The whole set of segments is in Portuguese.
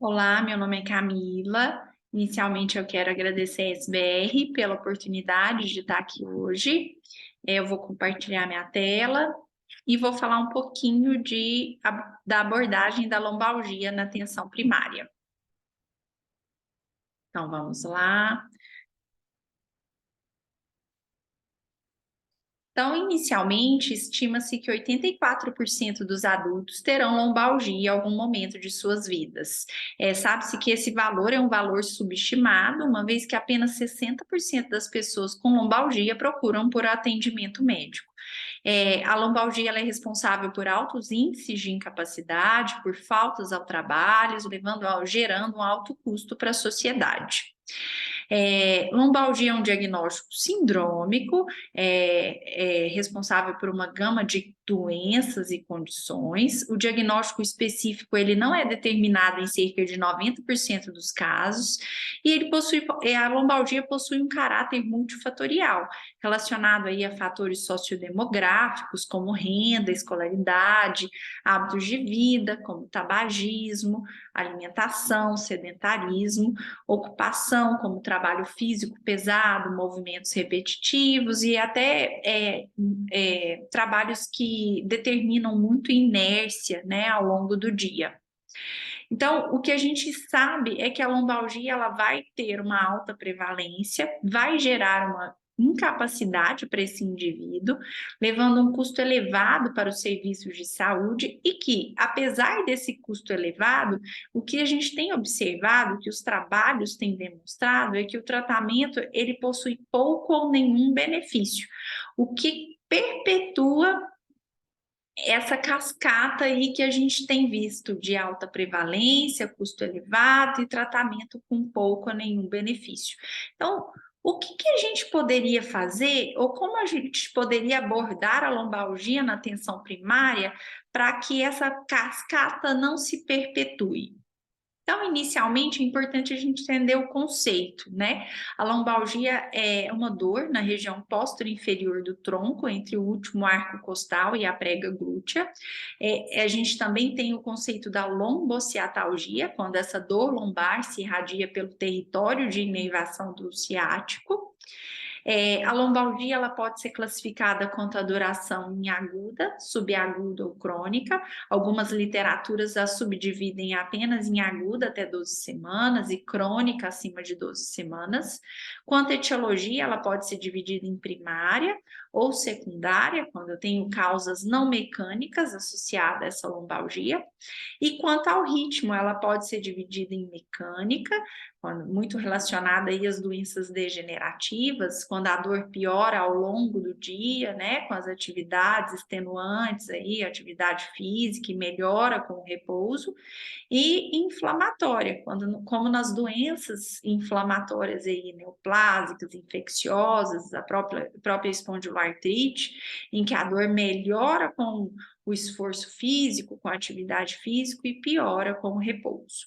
Olá, meu nome é Camila. Inicialmente, eu quero agradecer a SBR pela oportunidade de estar aqui hoje. Eu vou compartilhar minha tela e vou falar um pouquinho da abordagem da lombalgia na atenção primária. Então, vamos lá. Então, inicialmente, estima-se que 84% dos adultos terão lombalgia em algum momento de suas vidas. Sabe-se que esse valor é um valor subestimado, uma vez que apenas 60% das pessoas com lombalgia procuram por atendimento médico. A lombalgia ela é responsável por altos índices de incapacidade, por faltas ao trabalho, gerando um alto custo para a sociedade. Lombalgia é um diagnóstico sindrômico, responsável por uma gama de doenças e condições. O diagnóstico específico ele não é determinado em cerca de 90% dos casos, e a lombalgia possui um caráter multifatorial, relacionado aí a fatores sociodemográficos, como renda, escolaridade, hábitos de vida, como tabagismo, alimentação, sedentarismo, ocupação, como trabalho físico pesado, movimentos repetitivos e até trabalhos que determinam muito inércia, né, ao longo do dia. Então, o que a gente sabe é que a lombalgia ela vai ter uma alta prevalência, vai gerar uma incapacidade para esse indivíduo, levando um custo elevado para os serviços de saúde e que, apesar desse custo elevado, o que a gente tem observado, que os trabalhos têm demonstrado, é que o tratamento ele possui pouco ou nenhum benefício, o que perpetua essa cascata aí que a gente tem visto de alta prevalência, custo elevado e tratamento com pouco a nenhum benefício. Então, o que a gente poderia fazer ou como a gente poderia abordar a lombalgia na atenção primária para que essa cascata não se perpetue? Então, inicialmente, é importante a gente entender o conceito, né? A lombalgia é uma dor na região posterior do tronco, entre o último arco costal e a prega glútea. A gente também tem o conceito da lombociatalgia, quando essa dor lombar se irradia pelo território de inervação do ciático. A lombalgia ela pode ser classificada quanto à duração em aguda, subaguda ou crônica. Algumas literaturas a subdividem apenas em aguda até 12 semanas e crônica acima de 12 semanas. Quanto à etiologia, ela pode ser dividida em primária ou secundária, quando eu tenho causas não mecânicas associadas a essa lombalgia. E quanto ao ritmo, ela pode ser dividida em mecânica, muito relacionada aí às doenças degenerativas, quando a dor piora ao longo do dia, né, com as atividades extenuantes aí, atividade física e melhora com o repouso, e inflamatória, como nas doenças inflamatórias aí, neoplásicas, infecciosas, a própria espondiloartrite, em que a dor melhora com o esforço físico, com a atividade física e piora com o repouso.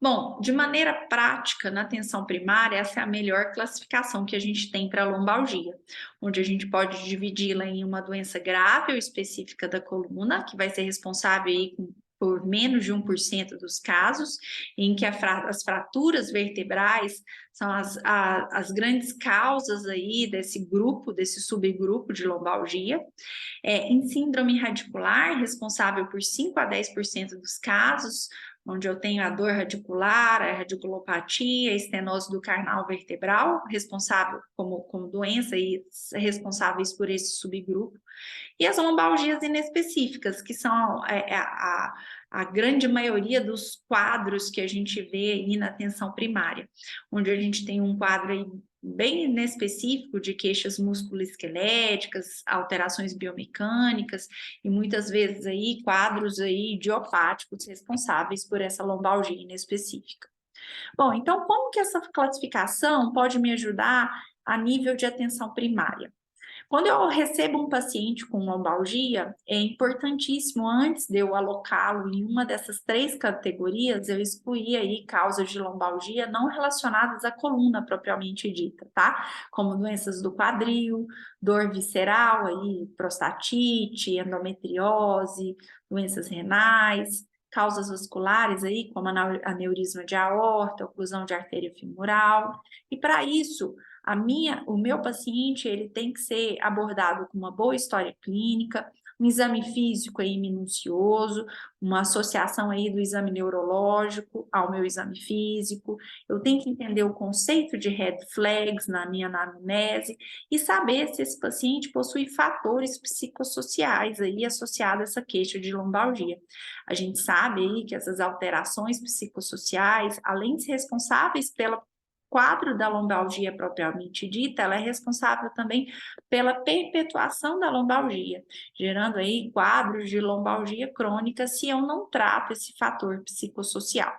Bom, de maneira prática, na atenção primária, essa é a melhor classificação que a gente tem para a lombalgia, onde a gente pode dividi-la em uma doença grave ou específica da coluna, que vai ser responsável aí por menos de 1% dos casos, em que as fraturas vertebrais são as grandes causas aí desse grupo, desse subgrupo de lombalgia. Em síndrome radicular, responsável por 5 a 10% dos casos, onde eu tenho a dor radicular, a radiculopatia, a estenose do canal vertebral, responsável como doença e responsáveis por esse subgrupo, e as lombalgias inespecíficas, que são a grande maioria dos quadros que a gente vê aí na atenção primária, onde a gente tem um quadro aí bem inespecífico de queixas musculoesqueléticas, alterações biomecânicas e muitas vezes aí quadros aí idiopáticos responsáveis por essa lombalgia inespecífica. Bom, então como que essa classificação pode me ajudar a nível de atenção primária? Quando eu recebo um paciente com lombalgia, é importantíssimo, antes de eu alocá-lo em uma dessas 3 categorias, eu excluir aí causas de lombalgia não relacionadas à coluna propriamente dita, tá? Como doenças do quadril, dor visceral, aí, prostatite, endometriose, doenças renais, causas vasculares aí, como aneurisma de aorta, oclusão de artéria femoral, e para isso, o meu paciente, ele tem que ser abordado com uma boa história clínica, um exame físico aí minucioso, uma associação aí do exame neurológico ao meu exame físico, eu tenho que entender o conceito de red flags na minha anamnese e saber se esse paciente possui fatores psicossociais aí associados a essa queixa de lombalgia. A gente sabe aí que essas alterações psicossociais, além de ser responsáveis pelo quadro da lombalgia propriamente dita, ela é responsável também pela perpetuação da lombalgia, gerando aí quadros de lombalgia crônica se eu não trato esse fator psicossocial.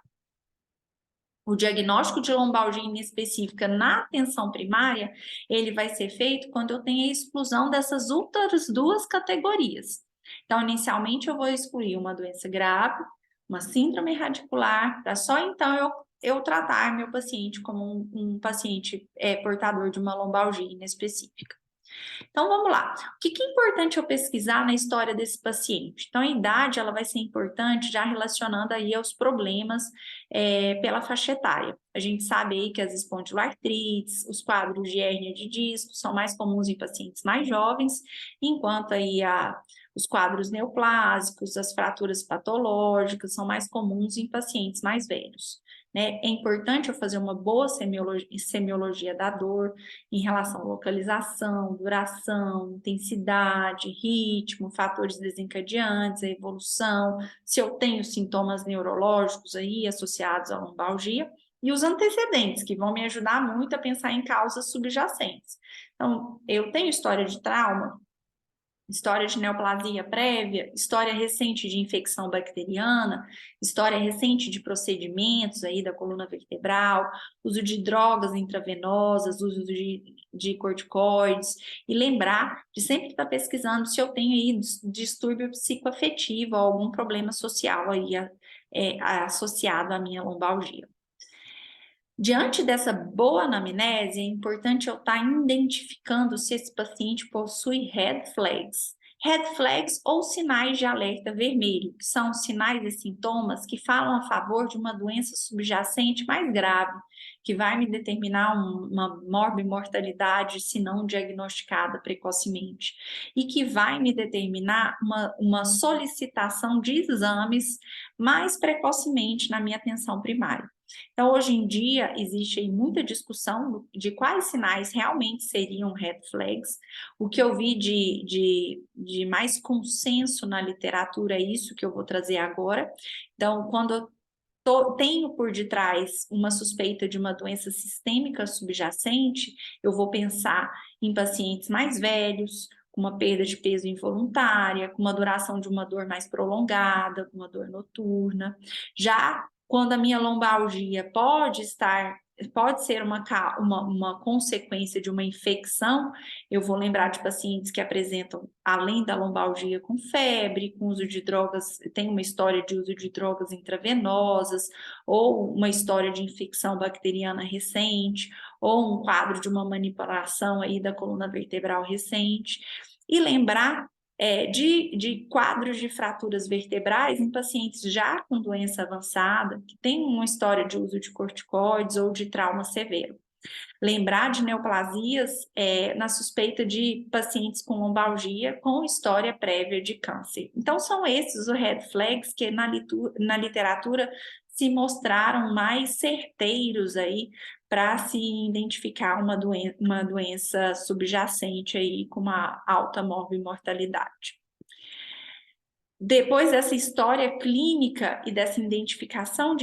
O diagnóstico de lombalgia inespecífica na atenção primária, ele vai ser feito quando eu tenho a exclusão dessas outras duas categorias. Então, inicialmente, eu vou excluir uma doença grave, uma síndrome radicular, para só então eu tratar meu paciente como um paciente portador de uma lombalgia inespecífica. Então, vamos lá. O que é importante eu pesquisar na história desse paciente? Então, a idade, ela vai ser importante já relacionando aí aos problemas pela faixa etária. A gente sabe aí que as espondiloartrites, os quadros de hérnia de disco são mais comuns em pacientes mais jovens, enquanto aí os quadros neoplásicos, as fraturas patológicas são mais comuns em pacientes mais velhos. Né? É importante eu fazer uma boa semiologia da dor em relação à localização, duração, intensidade, ritmo, fatores desencadeantes, a evolução, se eu tenho sintomas neurológicos aí associados à lombalgia, e os antecedentes, que vão me ajudar muito a pensar em causas subjacentes. Então, eu tenho história de trauma, história de neoplasia prévia, história recente de infecção bacteriana, história recente de procedimentos aí da coluna vertebral, uso de drogas intravenosas, uso de corticoides, e lembrar de sempre estar pesquisando se eu tenho aí distúrbio psicoafetivo ou algum problema social aí associado à minha lombalgia. Diante dessa boa anamnese, é importante eu estar identificando se esse paciente possui red flags. Red flags ou sinais de alerta vermelho, que são sinais e sintomas que falam a favor de uma doença subjacente mais grave, que vai me determinar uma morbimortalidade se não diagnosticada precocemente, e que vai me determinar uma solicitação de exames mais precocemente na minha atenção primária. Então, hoje em dia, existe aí muita discussão de quais sinais realmente seriam red flags. O que eu vi de mais consenso na literatura é isso que eu vou trazer agora. Então, quando eu tenho por detrás uma suspeita de uma doença sistêmica subjacente, eu vou pensar em pacientes mais velhos, com uma perda de peso involuntária, com uma duração de uma dor mais prolongada, com uma dor noturna. Já quando a minha lombalgia pode ser uma consequência de uma infecção, eu vou lembrar de pacientes que apresentam, além da lombalgia, com febre, com uso de drogas, tem uma história de uso de drogas intravenosas, ou uma história de infecção bacteriana recente, ou um quadro de uma manipulação aí da coluna vertebral recente. E lembrar de quadros de fraturas vertebrais em pacientes já com doença avançada, que tem uma história de uso de corticoides ou de trauma severo. Lembrar de neoplasias na suspeita de pacientes com lombalgia com história prévia de câncer. Então, são esses os red flags que na literatura se mostraram mais certeiros aí para se identificar uma doença subjacente aí com uma alta morbimortalidade. Depois dessa história clínica e dessa identificação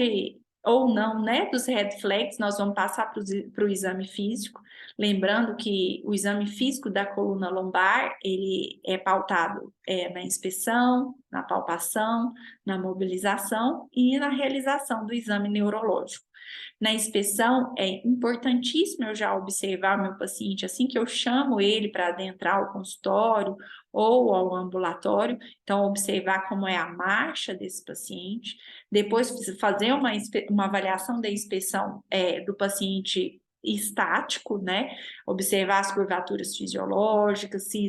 ou não, né, dos red flags, nós vamos passar para o exame físico, lembrando que o exame físico da coluna lombar, ele é pautado na inspeção, na palpação, na mobilização e na realização do exame neurológico. Na inspeção, é importantíssimo eu já observar o meu paciente assim que eu chamo ele para adentrar o consultório ou ao ambulatório, então observar como é a marcha desse paciente, depois fazer uma avaliação da inspeção do paciente estático, né? Observar as curvaturas fisiológicas, se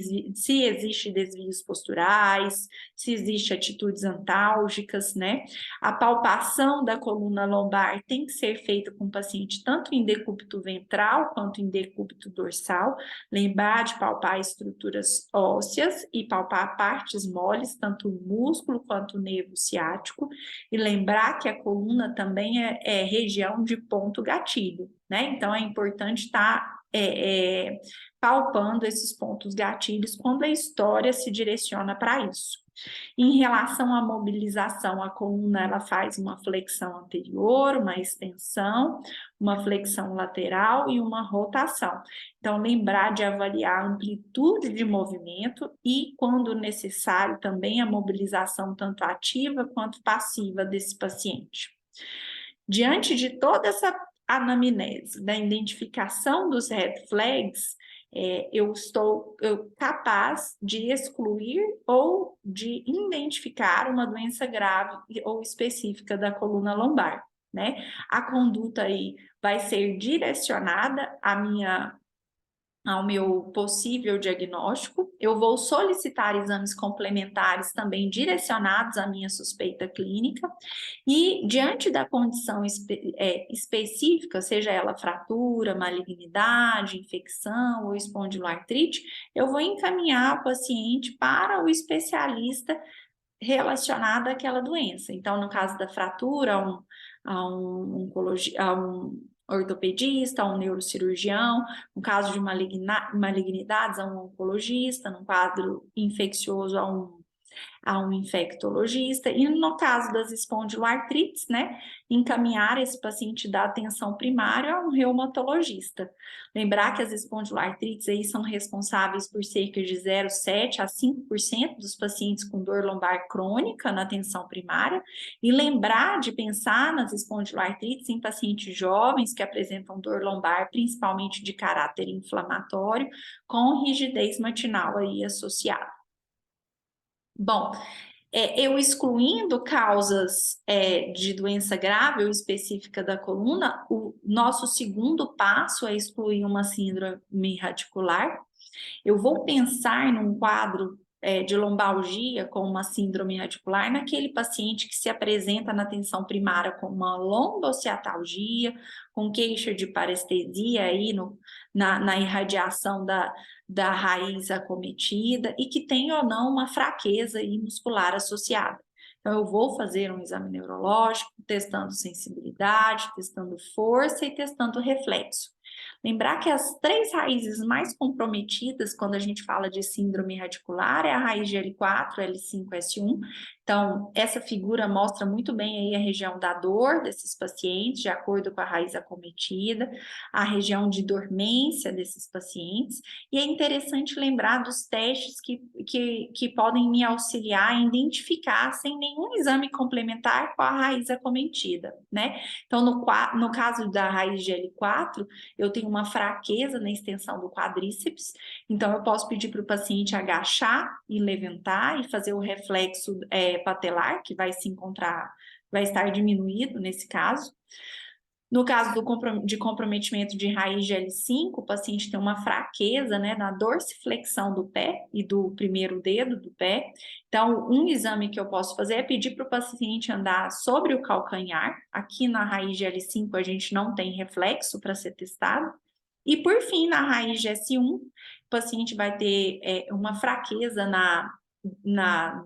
existe desvios posturais, se existe atitudes antálgicas, né? A palpação da coluna lombar tem que ser feita com o paciente tanto em decúbito ventral quanto em decúbito dorsal. Lembrar de palpar estruturas ósseas e palpar partes moles, tanto o músculo quanto o nervo ciático. E lembrar que a coluna também é região de ponto gatilho, né? Então, é importante estar palpando esses pontos gatilhos quando a história se direciona para isso. Em relação à mobilização, a coluna ela faz uma flexão anterior, uma extensão, uma flexão lateral e uma rotação. Então, lembrar de avaliar a amplitude de movimento e, quando necessário, também a mobilização tanto ativa quanto passiva desse paciente. Diante de toda essa anamnese, da identificação dos red flags, eu estou capaz de excluir ou de identificar uma doença grave ou específica da coluna lombar, né? A conduta aí vai ser direcionada ao meu possível diagnóstico. Eu vou solicitar exames complementares também direcionados à minha suspeita clínica e, diante da condição específica, seja ela fratura, malignidade, infecção ou espondiloartrite, eu vou encaminhar o paciente para o especialista relacionado àquela doença. Então, no caso da fratura, a um ortopedista, a um neurocirurgião, no caso de malignidades, a um oncologista, no quadro infeccioso, a um infectologista, e no caso das espondiloartrites, né, encaminhar esse paciente da atenção primária a um reumatologista. Lembrar que as espondiloartrites aí são responsáveis por cerca de 0,7% a 5% dos pacientes com dor lombar crônica na atenção primária, e lembrar de pensar nas espondiloartrites em pacientes jovens que apresentam dor lombar, principalmente de caráter inflamatório, com rigidez matinal aí associada. Bom, eu excluindo causas de doença grave ou específica da coluna, o nosso segundo passo é excluir uma síndrome radicular. Eu vou pensar num quadro de lombalgia com uma síndrome radicular naquele paciente que se apresenta na atenção primária com uma lombociatalgia, com queixa de parestesia aí na irradiação da raiz acometida e que tem ou não uma fraqueza aí muscular associada. Então, eu vou fazer um exame neurológico, testando sensibilidade, testando força e testando reflexo. Lembrar que as 3 raízes mais comprometidas quando a gente fala de síndrome radicular é a raiz de L4, L5, S1. Então, essa figura mostra muito bem aí a região da dor desses pacientes, de acordo com a raiz acometida, a região de dormência desses pacientes, e é interessante lembrar dos testes que podem me auxiliar a identificar, sem nenhum exame complementar, qual a raiz acometida, né? Então, no caso da raiz de L4, eu tenho uma fraqueza na extensão do quadríceps, então eu posso pedir para o paciente agachar e levantar e fazer o reflexo patelar, que vai estar diminuído nesse caso. No caso de comprometimento de raiz de L5, o paciente tem uma fraqueza, né, na dorsiflexão do pé e do primeiro dedo do pé. Então, um exame que eu posso fazer é pedir para o paciente andar sobre o calcanhar. Aqui na raiz de L5 a gente não tem reflexo para ser testado. E, por fim, na raiz de S1, o paciente vai ter uma fraqueza na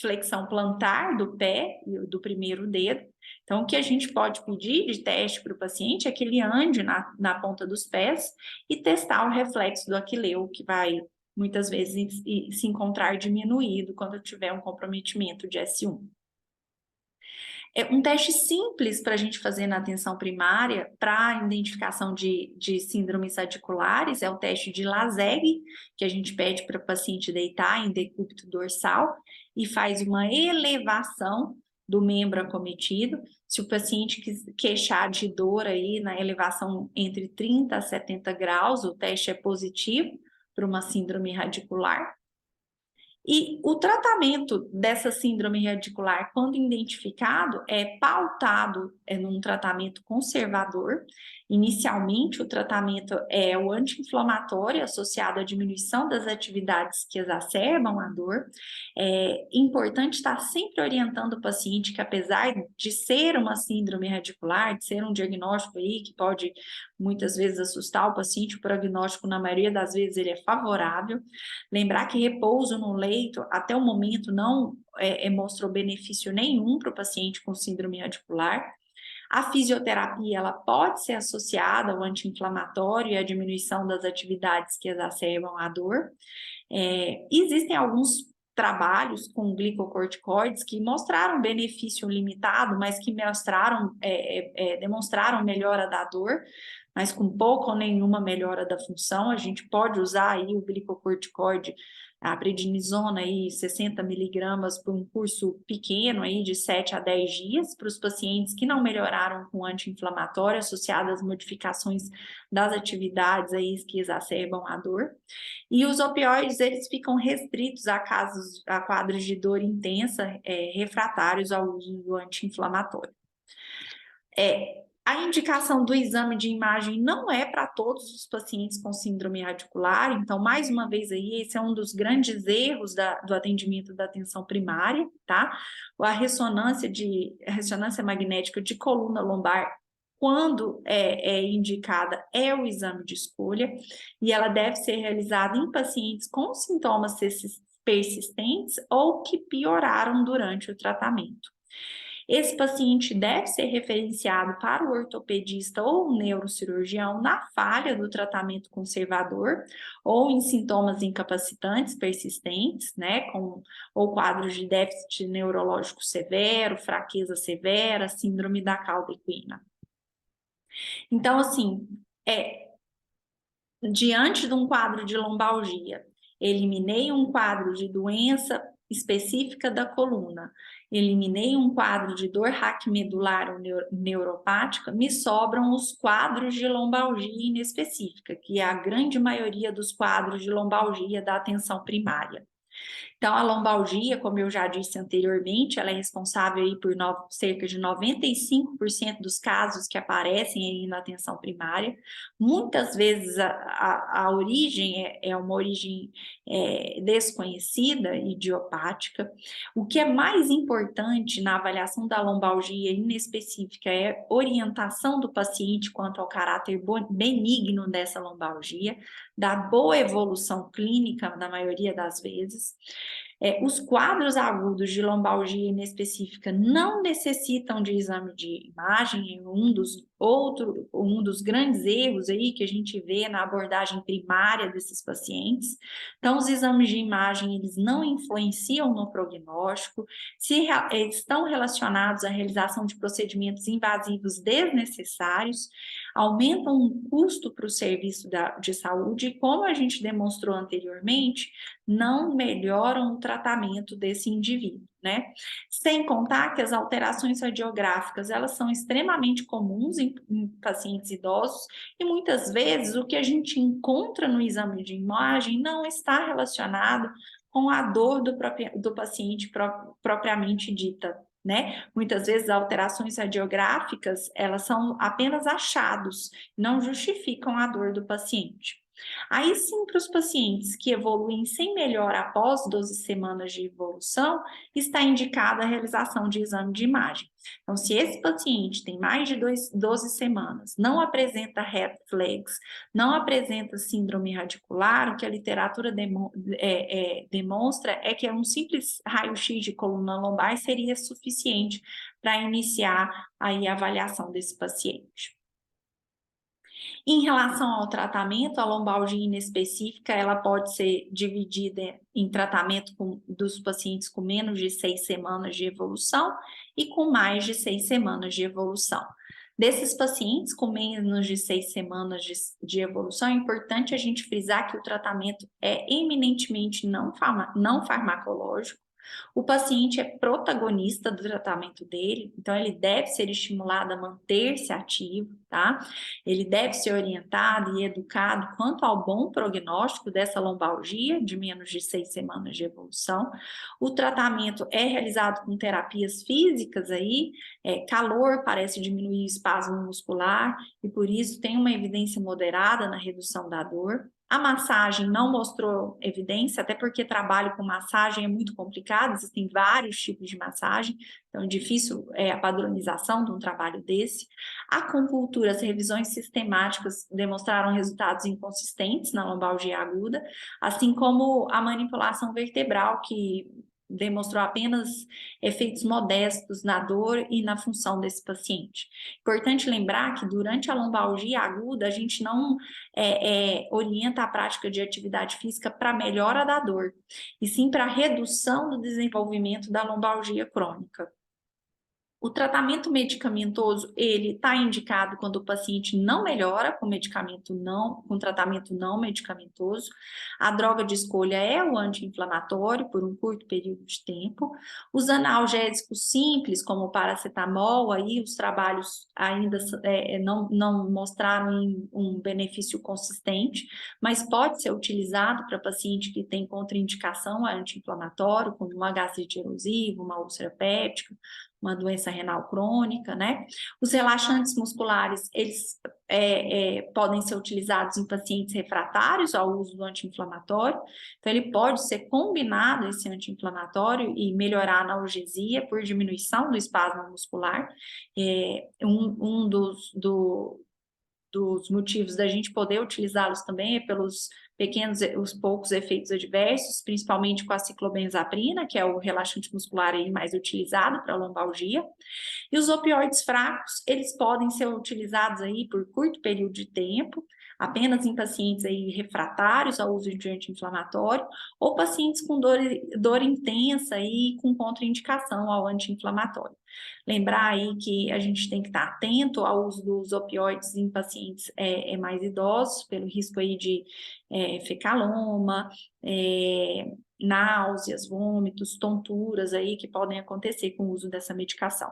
flexão plantar do pé e do primeiro dedo. Então, o que a gente pode pedir de teste para o paciente é que ele ande na ponta dos pés e testar o reflexo do aquileu, que vai muitas vezes se encontrar diminuído quando tiver um comprometimento de S1. Um teste simples para a gente fazer na atenção primária para identificação de síndromes radiculares é o teste de Laseg, que a gente pede para o paciente deitar em decúbito dorsal e faz uma elevação do membro acometido. Se o paciente queixar de dor aí na elevação entre 30 a 70 graus, o teste é positivo para uma síndrome radicular. E o tratamento dessa síndrome radicular, quando identificado, é pautado num tratamento conservador. Inicialmente, o tratamento é o anti-inflamatório associado à diminuição das atividades que exacerbam a dor. É importante estar sempre orientando o paciente que, apesar de ser uma síndrome radicular, de ser um diagnóstico aí que pode muitas vezes assustar o paciente, o prognóstico, na maioria das vezes, ele é favorável. Lembrar que repouso no leito, até o momento, não mostrou benefício nenhum para o paciente com síndrome radicular. A fisioterapia, ela pode ser associada ao anti-inflamatório e à diminuição das atividades que exacerbam a dor. Existem alguns trabalhos com glicocorticoides que mostraram benefício limitado, mas que demonstraram melhora da dor, mas com pouca ou nenhuma melhora da função. A gente pode usar aí o glicocorticoide, a prednisona, aí, 60 miligramas por um curso pequeno aí de 7 a 10 dias para os pacientes que não melhoraram com anti-inflamatório associado às modificações das atividades aí que exacerbam a dor. E os opioides, eles ficam restritos a quadros de dor intensa, refratários ao uso do anti-inflamatório. A indicação do exame de imagem não é para todos os pacientes com síndrome radicular, então, mais uma vez aí, esse é um dos grandes erros do atendimento da atenção primária, tá? A ressonância magnética de coluna lombar, quando é indicada, é o exame de escolha, e ela deve ser realizada em pacientes com sintomas persistentes ou que pioraram durante o tratamento. Esse paciente deve ser referenciado para o ortopedista ou o neurocirurgião na falha do tratamento conservador ou em sintomas incapacitantes persistentes, né, ou quadros de déficit neurológico severo, fraqueza severa, síndrome da cauda equina. Então, assim, diante de um quadro de lombalgia, eliminei um quadro de doença específica da coluna, eliminei um quadro de dor raquimedular ou neuropática, me sobram os quadros de lombalgia inespecífica, que é a grande maioria dos quadros de lombalgia da atenção primária. Então, a lombalgia, como eu já disse anteriormente, ela é responsável aí por cerca de 95% dos casos que aparecem aí na atenção primária. Muitas vezes a origem é uma origem desconhecida, idiopática. O que é mais importante na avaliação da lombalgia inespecífica é orientação do paciente quanto ao caráter benigno dessa lombalgia, da boa evolução clínica, na maioria das vezes. Os quadros agudos de lombalgia inespecífica não necessitam de exame de imagem, um dos grandes erros aí que a gente vê na abordagem primária desses pacientes. Então, os exames de imagem, eles não influenciam no prognóstico, estão relacionados à realização de procedimentos invasivos desnecessários, aumentam o custo para o serviço de saúde e, como a gente demonstrou anteriormente, não melhoram o tratamento desse indivíduo, né? Sem contar que as alterações radiográficas, elas são extremamente comuns em pacientes idosos e muitas vezes o que a gente encontra no exame de imagem não está relacionado com a dor do paciente propriamente dita, né? Muitas vezes alterações radiográficas, elas são apenas achados, não justificam a dor do paciente. Aí sim, para os pacientes que evoluem sem melhora após 12 semanas de evolução, está indicada a realização de exame de imagem. Então, se esse paciente tem mais de 12 semanas, não apresenta red flags, não apresenta síndrome radicular, o que a literatura demonstra é que um simples raio-x de coluna lombar seria suficiente para iniciar aí a avaliação desse paciente. Em relação ao tratamento, a lombalgia inespecífica, ela pode ser dividida em tratamento dos pacientes com menos de 6 semanas de evolução e com mais de 6 semanas de evolução. Desses pacientes com menos de 6 semanas de evolução, é importante a gente frisar que o tratamento é eminentemente não farmacológico. O paciente é protagonista do tratamento dele, então ele deve ser estimulado a manter-se ativo, tá? Ele deve ser orientado e educado quanto ao bom prognóstico dessa lombalgia de menos de 6 semanas de evolução. O tratamento é realizado com terapias físicas aí, calor parece diminuir o espasmo muscular e por isso tem uma evidência moderada na redução da dor. A massagem não mostrou evidência, até porque trabalho com massagem é muito complicado, existem vários tipos de massagem, então é difícil a padronização de um trabalho desse. A acupuntura, as revisões sistemáticas demonstraram resultados inconsistentes na lombalgia aguda, assim como a manipulação vertebral, que demonstrou apenas efeitos modestos na dor e na função desse paciente. Importante lembrar que durante a lombalgia aguda, a gente não orienta a prática de atividade física para melhora da dor, e sim para redução do desenvolvimento da lombalgia crônica. O tratamento medicamentoso, ele está indicado quando o paciente não melhora com tratamento não medicamentoso. A droga de escolha é o anti-inflamatório por um curto período de tempo. Os analgésicos simples, como o paracetamol, aí os trabalhos ainda não mostraram um benefício consistente, mas pode ser utilizado para paciente que tem contraindicação a anti-inflamatório, como uma gastrite erosiva, uma úlcera péptica, uma doença renal crônica, né? Os relaxantes musculares, eles podem ser utilizados em pacientes refratários ao uso do anti-inflamatório, então ele pode ser combinado, esse anti-inflamatório, e melhorar a analgesia por diminuição do espasmo muscular. Um dos motivos da gente poder utilizá-los também é pelos os poucos efeitos adversos, principalmente com a ciclobenzaprina, que é o relaxante muscular aí mais utilizado para lombalgia. E os opioides fracos, eles podem ser utilizados aí por curto período de tempo, apenas em pacientes aí refratários ao uso de anti-inflamatório, ou pacientes com dor intensa e com contraindicação ao anti-inflamatório. Lembrar aí que a gente tem que estar atento ao uso dos opioides em pacientes mais idosos, pelo risco aí de fecaloma, náuseas, vômitos, tonturas aí que podem acontecer com o uso dessa medicação.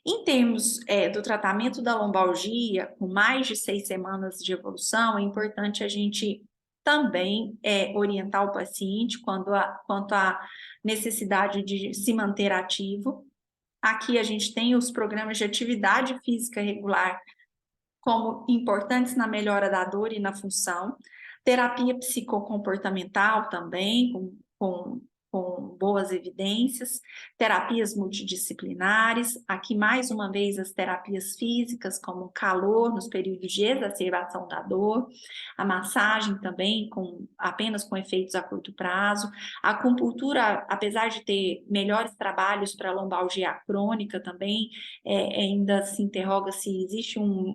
Em termos do tratamento da lombalgia, com mais de 6 semanas de evolução, é importante a gente também orientar o paciente quanto à necessidade de se manter ativo. Aqui a gente tem os programas de atividade física regular como importantes na melhora da dor e na função. Terapia psicocomportamental também, com boas evidências, terapias multidisciplinares, aqui mais uma vez as terapias físicas, como o calor nos períodos de exacerbação da dor, a massagem também, apenas com efeitos a curto prazo, a acupuntura, apesar de ter melhores trabalhos para lombalgia crônica também, ainda se interroga se existe um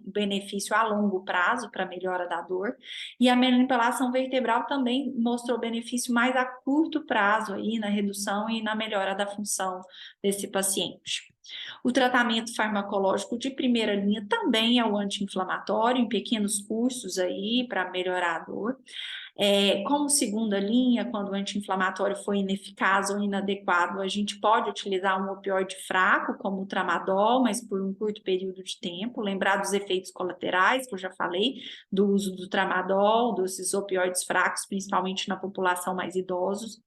benefício a longo prazo para melhora da dor, e a manipulação vertebral também mostrou benefício mais a curto prazo aí na redução e na melhora da função desse paciente. O tratamento farmacológico de primeira linha também é o anti-inflamatório, em pequenos cursos aí para melhorar a dor. Como segunda linha, quando o anti-inflamatório for ineficaz ou inadequado, a gente pode utilizar um opioide fraco, como o tramadol, mas por um curto período de tempo. Lembrar dos efeitos colaterais, que eu já falei, do uso do tramadol, desses opioides fracos, principalmente na população mais idosa.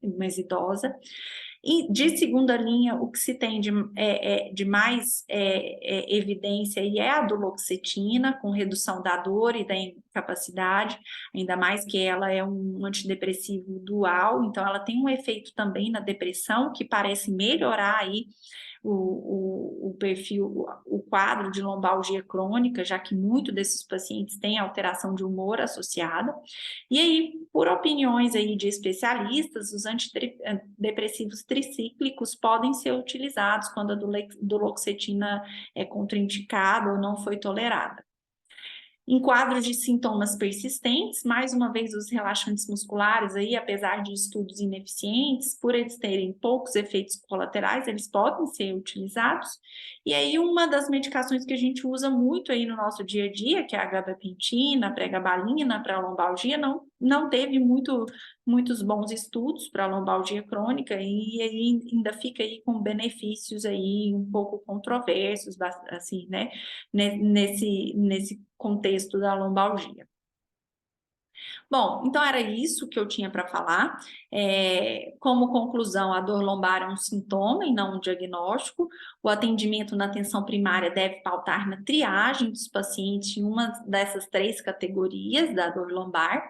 E de segunda linha, o que se tem de mais evidência aí é a duloxetina, com redução da dor e da incapacidade, ainda mais que ela é um antidepressivo dual, então ela tem um efeito também na depressão, que parece melhorar aí o perfil, o quadro de lombalgia crônica, já que muitos desses pacientes têm alteração de humor associada. E aí, por opiniões aí de especialistas, os antidepressivos tricíclicos podem ser utilizados quando a duloxetina é contraindicada ou não foi tolerada. Em quadros de sintomas persistentes, mais uma vez os relaxantes musculares aí, apesar de estudos ineficientes, por eles terem poucos efeitos colaterais, eles podem ser utilizados. E aí uma das medicações que a gente usa muito aí no nosso dia a dia, que é a gabapentina, a pregabalina para lombalgia, não não teve muitos bons estudos para lombalgia crônica e aí ainda fica aí com benefícios aí um pouco controversos, assim, né, nesse contexto da lombalgia. Bom, então era isso que eu tinha para falar. Como conclusão, a dor lombar é um sintoma e não um diagnóstico. O atendimento na atenção primária deve pautar na triagem dos pacientes em uma dessas 3 categorias da dor lombar.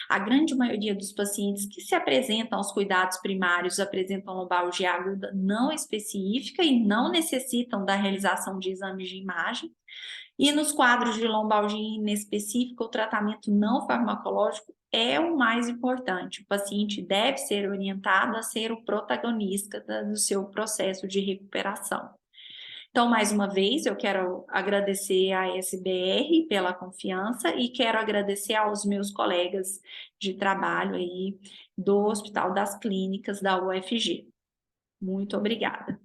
A grande maioria dos pacientes que se apresentam aos cuidados primários apresentam lombalgia aguda não específica e não necessitam da realização de exames de imagem. E nos quadros de lombalgia inespecífica, o tratamento não farmacológico é o mais importante. O paciente deve ser orientado a ser o protagonista do seu processo de recuperação. Então, mais uma vez, eu quero agradecer à SBR pela confiança e quero agradecer aos meus colegas de trabalho aí do Hospital das Clínicas da UFG. Muito obrigada.